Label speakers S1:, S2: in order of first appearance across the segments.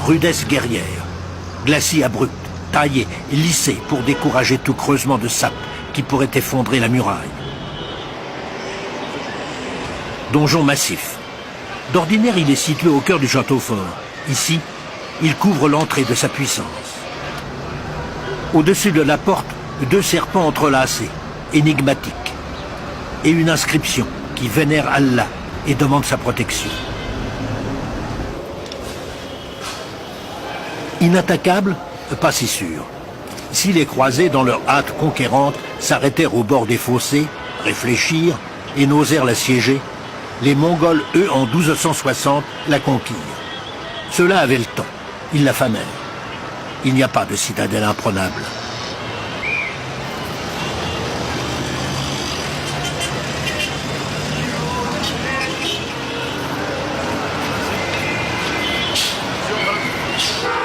S1: rudesse guerrière. Glacis abrupt, taillé et lissé pour décourager tout creusement de sape qui pourrait effondrer la muraille. Donjon massif. D'ordinaire, il est situé au cœur du château fort. Ici, il couvre l'entrée de sa puissance. Au-dessus de la porte, 2 serpents entrelacés, énigmatiques, et une inscription qui vénère Allah et demande sa protection. Inattaquable, pas si sûr. Si les croisés, dans leur hâte conquérante, s'arrêtèrent au bord des fossés, réfléchirent et n'osèrent l'assiéger, les Mongols, eux, en 1260, la conquirent. Ceux-là avaient le temps, ils l'affamèrent. Il n'y a pas de citadelle imprenable.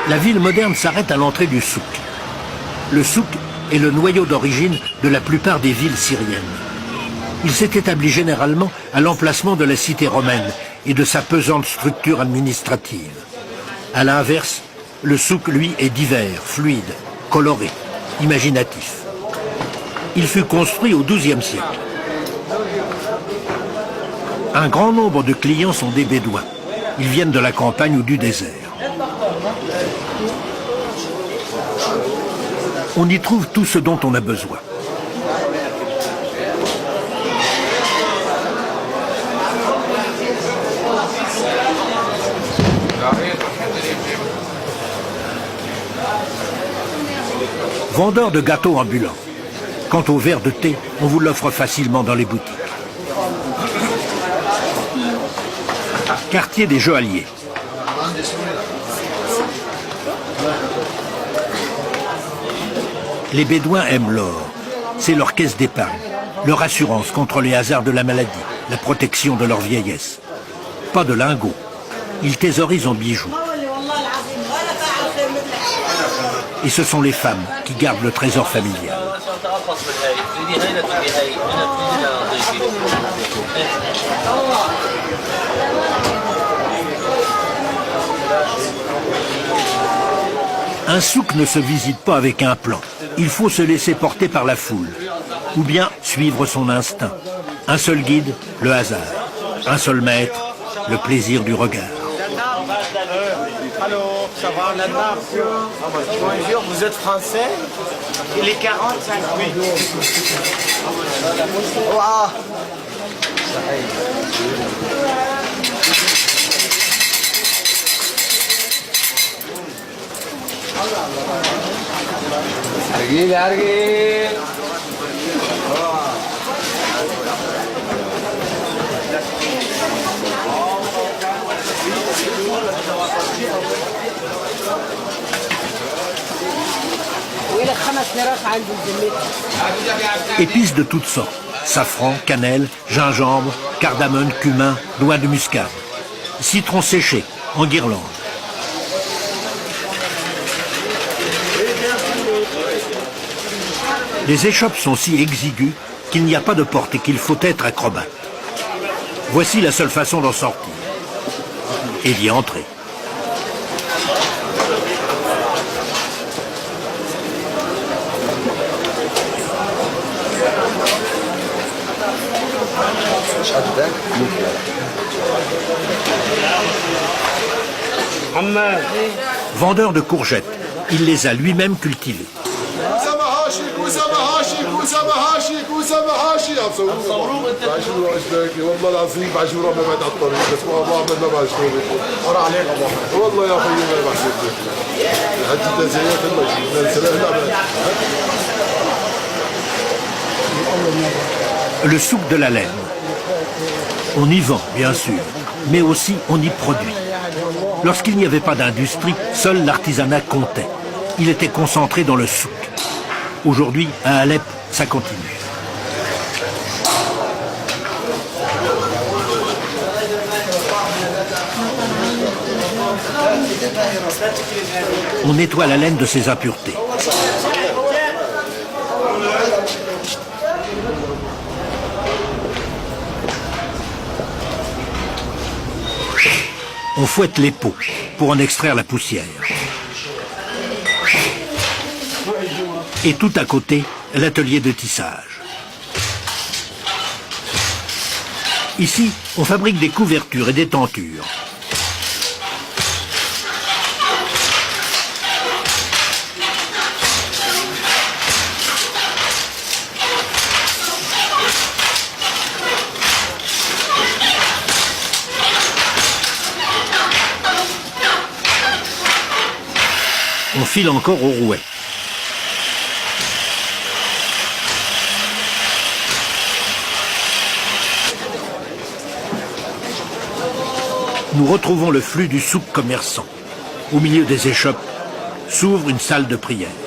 S1: La ville moderne s'arrête à l'entrée du souk. Le souk est le noyau d'origine de la plupart des villes syriennes. Il s'est établi généralement à l'emplacement de la cité romaine et de sa pesante structure administrative. À l'inverse, le souk, lui, est divers, fluide, coloré, imaginatif. Il fut construit au XIIe siècle. Un grand nombre de clients sont des Bédouins. Ils viennent de la campagne ou du désert. On y trouve tout ce dont on a besoin. Vendeur de gâteaux ambulants. Quant au verre de thé, on vous l'offre facilement dans les boutiques. Quartier des joailliers. Les Bédouins aiment l'or. C'est leur caisse d'épargne, leur assurance contre les hasards de la maladie, la protection de leur vieillesse. Pas de lingots. Ils thésaurisent en bijoux. Et ce sont les femmes qui gardent le trésor familial. Un souk ne se visite pas avec un plan. Il faut se laisser porter par la foule, ou bien suivre son instinct. Un seul guide, le hasard. Un seul maître, le plaisir du regard.
S2: Allô, ça va, bonjour, vous êtes français? Il est 45, oui. Wow.
S1: Épices de toutes sortes. Safran, cannelle, gingembre, cardamone, cumin, noix de muscade. Citron séché, en guirlande. Les échoppes sont si exiguës qu'il n'y a pas de porte et qu'il faut être acrobate. Voici la seule façon d'en sortir. Et d'y entrer. Vendeur de courgettes, il les a lui-même cultivées. Le souk de la laine. On y vend, bien sûr, mais aussi on y produit. Lorsqu'il n'y avait pas d'industrie, seul l'artisanat comptait. Il était concentré dans le souk. Aujourd'hui, à Alep, ça continue. On nettoie la laine de ses impuretés. On fouette les peaux pour en extraire la poussière. Et tout à côté, l'atelier de tissage. Ici, on fabrique des couvertures et des tentures. On file encore au rouet. Nous retrouvons le flux du souk commerçant. Au milieu des échoppes s'ouvre une salle de prière.